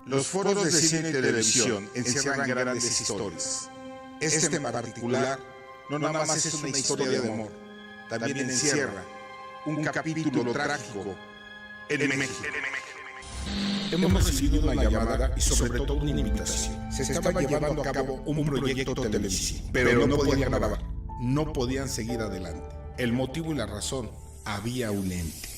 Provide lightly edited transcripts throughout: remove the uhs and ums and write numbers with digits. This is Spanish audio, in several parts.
Los foros de cine y televisión encierran grandes historias. Este en particular no nada más es una historia de amor, también encierra un capítulo trágico en México. Hemos recibido una llamada y sobre todo una invitación. Se estaba llevando a cabo un proyecto televisivo, pero no podían grabar, no podían seguir adelante. El motivo y la razón, había un ente.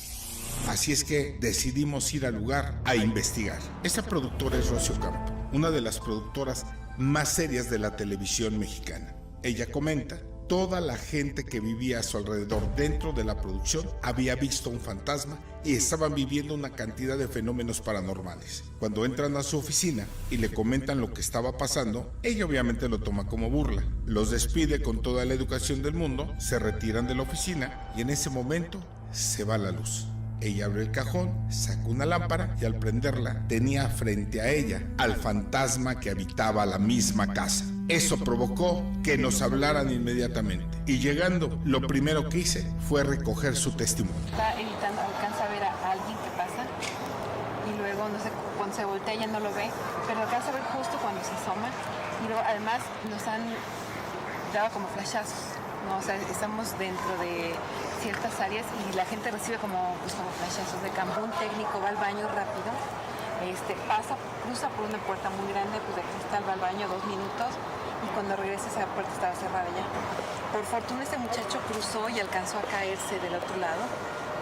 Así es que decidimos ir al lugar a investigar. Esta productora es Rocío Campo, una de las productoras más serias de la televisión mexicana. Ella comenta, toda la gente que vivía a su alrededor dentro de la producción había visto un fantasma y estaban viviendo una cantidad de fenómenos paranormales. Cuando entran a su oficina y le comentan lo que estaba pasando, ella obviamente lo toma como burla. Los despide con toda la educación del mundo, se retiran de la oficina y en ese momento se va la luz. Ella abre el cajón, saca una lámpara y al prenderla tenía frente a ella al fantasma que habitaba la misma casa. Eso provocó que nos hablaran inmediatamente y llegando, lo primero que hice fue recoger su testimonio. Está evitando, alcanza a ver a alguien que pasa y luego, no sé, cuando se voltea ya no lo ve, pero alcanza a ver justo cuando se asoma y luego además nos han dado como flashazos, ¿no? O sea, estamos dentro de ciertas áreas y la gente recibe como flashazos de campo. Un técnico va al baño rápido, cruza por una puerta muy grande, pues de cristal, va al baño 2 minutos y cuando regresa esa puerta estaba cerrada ya. Por fortuna este muchacho cruzó y alcanzó a caerse del otro lado,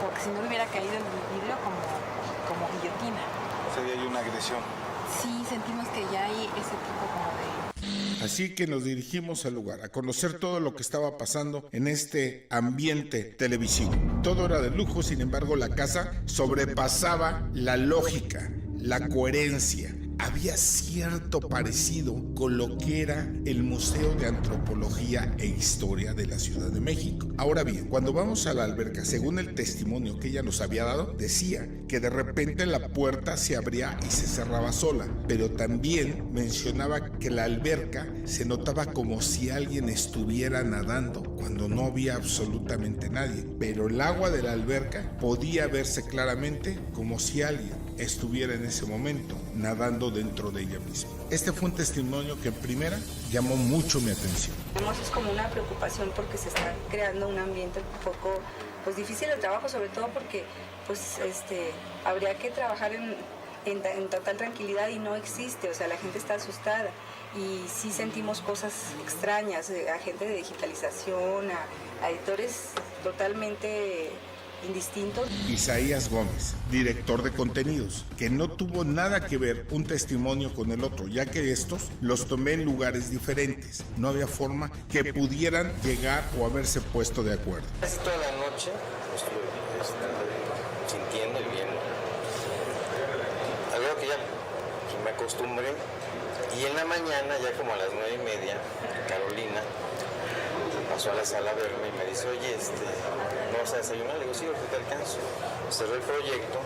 porque si no le hubiera caído en el vidrio como guillotina. O sea, hay una agresión. Sí, sentimos que ya hay ese tipo como de... Así que nos dirigimos al lugar a conocer todo lo que estaba pasando en este ambiente televisivo. Todo era de lujo, sin embargo la casa sobrepasaba la lógica, la coherencia. Había cierto parecido con lo que era el Museo de Antropología e Historia de la Ciudad de México. Ahora bien, cuando vamos a la alberca, según el testimonio que ella nos había dado, decía que de repente la puerta se abría y se cerraba sola, pero también mencionaba que la alberca se notaba como si alguien estuviera nadando cuando no había absolutamente nadie, pero el agua de la alberca podía verse claramente como si alguien estuviera en ese momento nadando dentro de ella misma. Este fue un testimonio que en primera llamó mucho mi atención. Es como una preocupación porque se está creando un ambiente un poco difícil de trabajo, sobre todo porque habría que trabajar en total tranquilidad y no existe, o sea, la gente está asustada y sí sentimos cosas extrañas, a gente de digitalización, a editores totalmente indistintos. Isaías Gómez, director de contenidos, que no tuvo nada que ver un testimonio con el otro, ya que estos los tomé en lugares diferentes. No había forma que pudieran llegar o haberse puesto de acuerdo. Casi toda la noche estuve sintiendo y viendo. Algo que ya me acostumbré. Y en la mañana, ya como a las 9:30, Carolina pasó a la sala a verme y me dice, oye, ¿no vas a desayunar? Le digo, sí, ahorita te alcanzo. Cerré el proyecto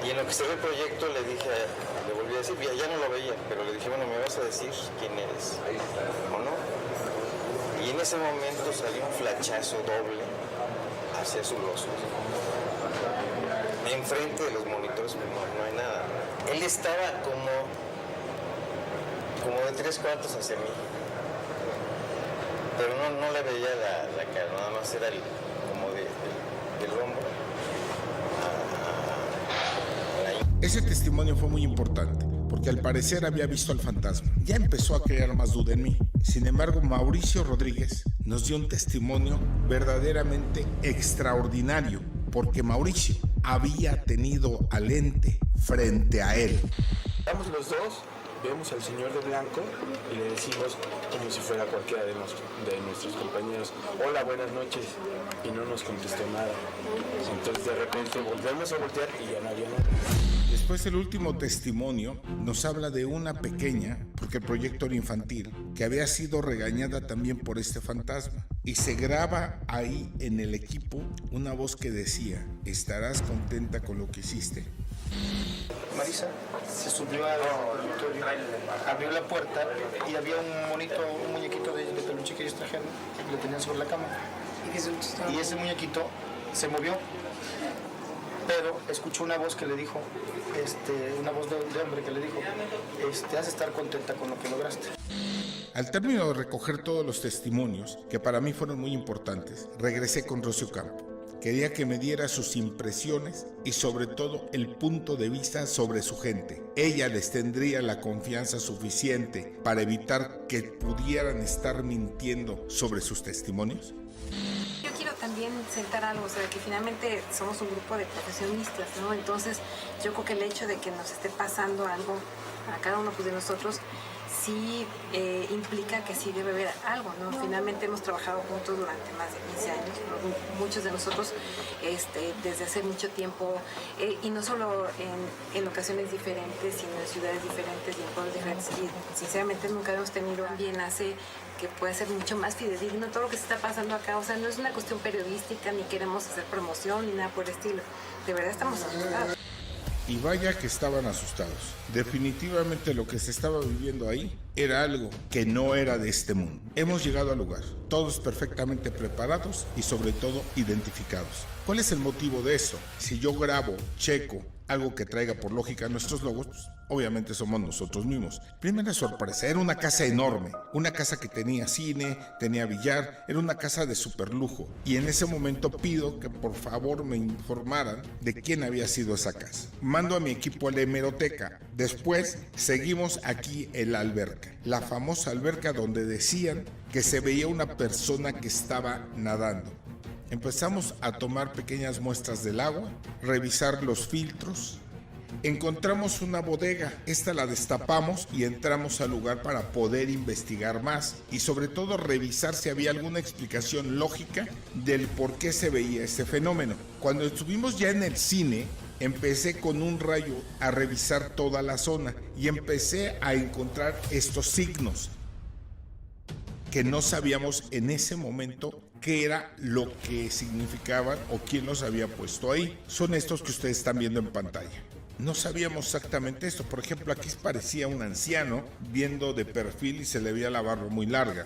y en lo que cerré el proyecto le volví a decir, ya no lo veía, pero le dije, bueno, ¿me vas a decir quién eres o no? Y en ese momento salió un flachazo doble hacia sus ojos. Enfrente de los monitores no hay nada. Él estaba como de 3/4 hacia mí. Pero no le veía la cara, nada más era como del hombro. Ese testimonio fue muy importante, porque al parecer había visto al fantasma. Ya empezó a crear más duda en mí. Sin embargo, Mauricio Rodríguez nos dio un testimonio verdaderamente extraordinario, porque Mauricio había tenido al ente frente a él. Estamos los dos, vemos al señor de blanco y le decimos como si fuera cualquiera de nuestros compañeros, hola, buenas noches, y no nos contestó nada. Entonces de repente volvemos a voltear y ya no había nada. Después el último testimonio nos habla de una pequeña, porque el proyecto era infantil, que había sido regañada también por este fantasma. Y se graba ahí en el equipo una voz que decía, ¿estarás contenta con lo que hiciste? Marisa se subió al auditorio, abrió la puerta y había un muñequito de peluche que ellos trajeron, que lo tenían sobre la cama. Y ese muñequito se movió pero escuchó una voz que le dijo, una voz de hombre que le dijo, has de estar contenta con lo que lograste. Al término de recoger todos los testimonios, que para mí fueron muy importantes, regresé con Rocío Campo. Quería que me diera sus impresiones y sobre todo el punto de vista sobre su gente. Ella les tendría la confianza suficiente para evitar que pudieran estar mintiendo sobre sus testimonios. Yo quiero también sentar algo, o sea, que finalmente somos un grupo de profesionistas, ¿no? Entonces, yo creo que el hecho de que nos esté pasando algo a cada uno de nosotros sí implica que sí debe haber algo, ¿no? Finalmente hemos trabajado juntos durante más de 15 años, ¿no? Muchos de nosotros desde hace mucho tiempo, y no solo en ocasiones diferentes, sino en ciudades diferentes y en pueblos diferentes, y sinceramente nunca hemos tenido bien hace que pueda ser mucho más fidedigno todo lo que se está pasando acá. O sea, no es una cuestión periodística, ni queremos hacer promoción, ni nada por el estilo. De verdad estamos asustados. Y vaya que estaban asustados. Definitivamente lo que se estaba viviendo ahí era algo que no era de este mundo. Hemos llegado al lugar, todos perfectamente preparados y sobre todo identificados. ¿Cuál es el motivo de eso? Si yo grabo, checo, algo que traiga por lógica nuestros logos, pues, obviamente somos nosotros mismos. Primera sorpresa, era una casa enorme, una casa que tenía cine, tenía billar, era una casa de super lujo. Y en ese momento pido que por favor me informaran de quién había sido esa casa. Mando a mi equipo a la hemeroteca. Después seguimos aquí en la alberca, la famosa alberca donde decían que se veía una persona que estaba nadando. Empezamos a tomar pequeñas muestras del agua, revisar los filtros. Encontramos una bodega, esta la destapamos y entramos al lugar para poder investigar más y sobre todo revisar si había alguna explicación lógica del por qué se veía este fenómeno. Cuando estuvimos ya en el cine, empecé con un rayo a revisar toda la zona y empecé a encontrar estos signos que no sabíamos en ese momento qué era lo que significaban o quién los había puesto ahí. Son estos que ustedes están viendo en pantalla. No sabíamos exactamente esto. Por ejemplo, aquí parecía un anciano viendo de perfil y se le veía la barba muy larga.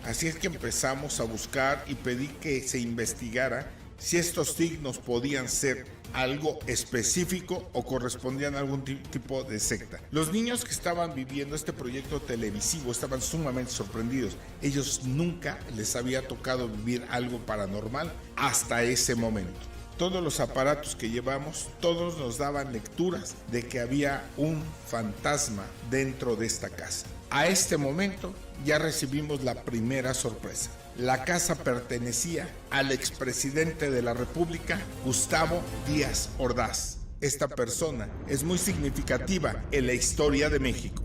Así es que empezamos a buscar y pedí que se investigara si estos signos podían ser algo específico o correspondían a algún tipo de secta. Los niños que estaban viviendo este proyecto televisivo estaban sumamente sorprendidos. Ellos nunca les había tocado vivir algo paranormal hasta ese momento. Todos los aparatos que llevamos, todos nos daban lecturas de que había un fantasma dentro de esta casa. A este momento ya recibimos la primera sorpresa. La casa pertenecía al expresidente de la República, Gustavo Díaz Ordaz. Esta persona es muy significativa en la historia de México.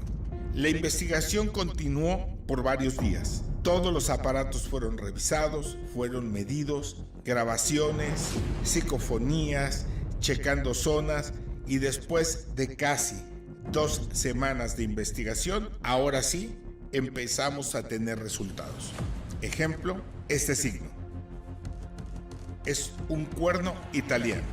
La investigación continuó por varios días. Todos los aparatos fueron revisados, fueron medidos, grabaciones, psicofonías, checando zonas y después de casi 2 semanas de investigación, ahora sí empezamos a tener resultados. Ejemplo, este signo. Es un cuerno italiano.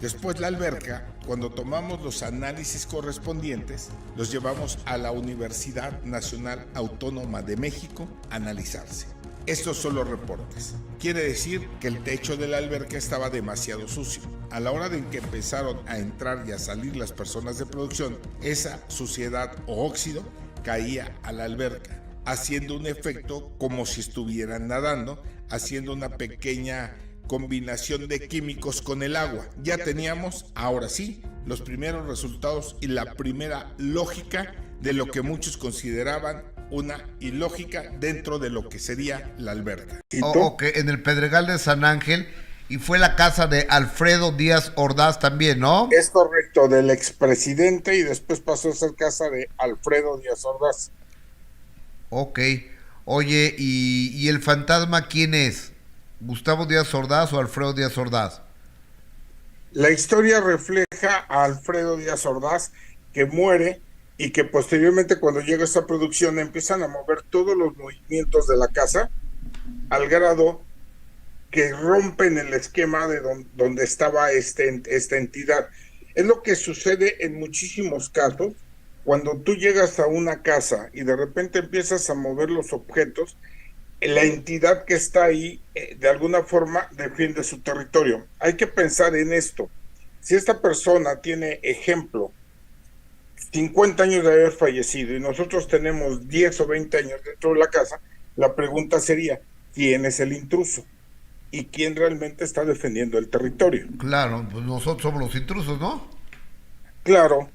Después la alberca, cuando tomamos los análisis correspondientes, los llevamos a la Universidad Nacional Autónoma de México a analizarse. Estos son los reportes. Quiere decir que el techo de la alberca estaba demasiado sucio. A la hora de que empezaron a entrar y a salir las personas de producción, esa suciedad o óxido caía a la alberca, haciendo un efecto como si estuvieran nadando, haciendo una pequeña combinación de químicos con el agua. Ya teníamos, ahora sí, los primeros resultados y la primera lógica de lo que muchos consideraban una ilógica dentro de lo que sería la alberca. Ok, en el Pedregal de San Ángel, y fue la casa de Alfredo Díaz Ordaz también, ¿no? Es correcto, del expresidente, y después pasó a ser casa de Alfredo Díaz Ordaz. Ok, oye, ¿y el fantasma quién es? ¿Gustavo Díaz Ordaz o Alfredo Díaz Ordaz? La historia refleja a Alfredo Díaz Ordaz, que muere y que posteriormente, cuando llega esta producción, empiezan a mover todos los movimientos de la casa al grado que rompen el esquema de donde estaba esta entidad. Es lo que sucede en muchísimos casos cuando tú llegas a una casa y de repente empiezas a mover los objetos. La entidad que está ahí de alguna forma defiende su territorio. Hay que pensar en esto. Si esta persona tiene, ejemplo, 50 años de haber fallecido y nosotros tenemos 10 o 20 años dentro de la casa, la pregunta sería, ¿quién es el intruso? ¿Y quién realmente está defendiendo el territorio? Claro, pues nosotros somos los intrusos, ¿no? Claro,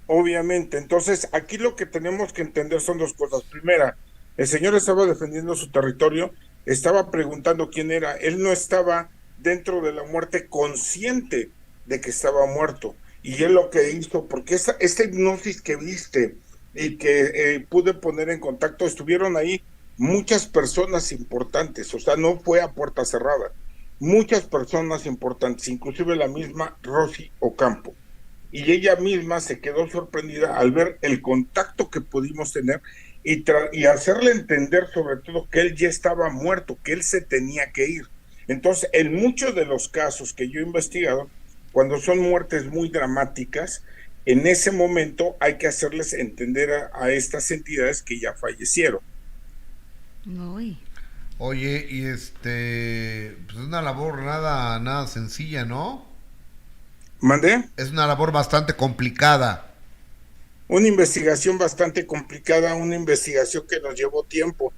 obviamente. Entonces, aquí lo que tenemos que entender son dos cosas. Primera, el señor estaba defendiendo su territorio, estaba preguntando quién era. Él no estaba dentro de la muerte consciente de que estaba muerto. Y él lo que hizo, porque esta hipnosis que viste y que pude poner en contacto, estuvieron ahí muchas personas importantes, o sea, no fue a puerta cerrada. Muchas personas importantes, inclusive la misma Rosy Ocampo. Y ella misma se quedó sorprendida al ver el contacto que pudimos tener y hacerle entender sobre todo que él ya estaba muerto, que él se tenía que ir. Entonces, en muchos de los casos que yo he investigado, cuando son muertes muy dramáticas, en ese momento hay que hacerles entender a estas entidades que ya fallecieron. Uy. Oye, y pues es una labor nada sencilla, ¿no? ¿Mandé? Es una labor bastante complicada. Una investigación bastante complicada, una investigación que nos llevó tiempo.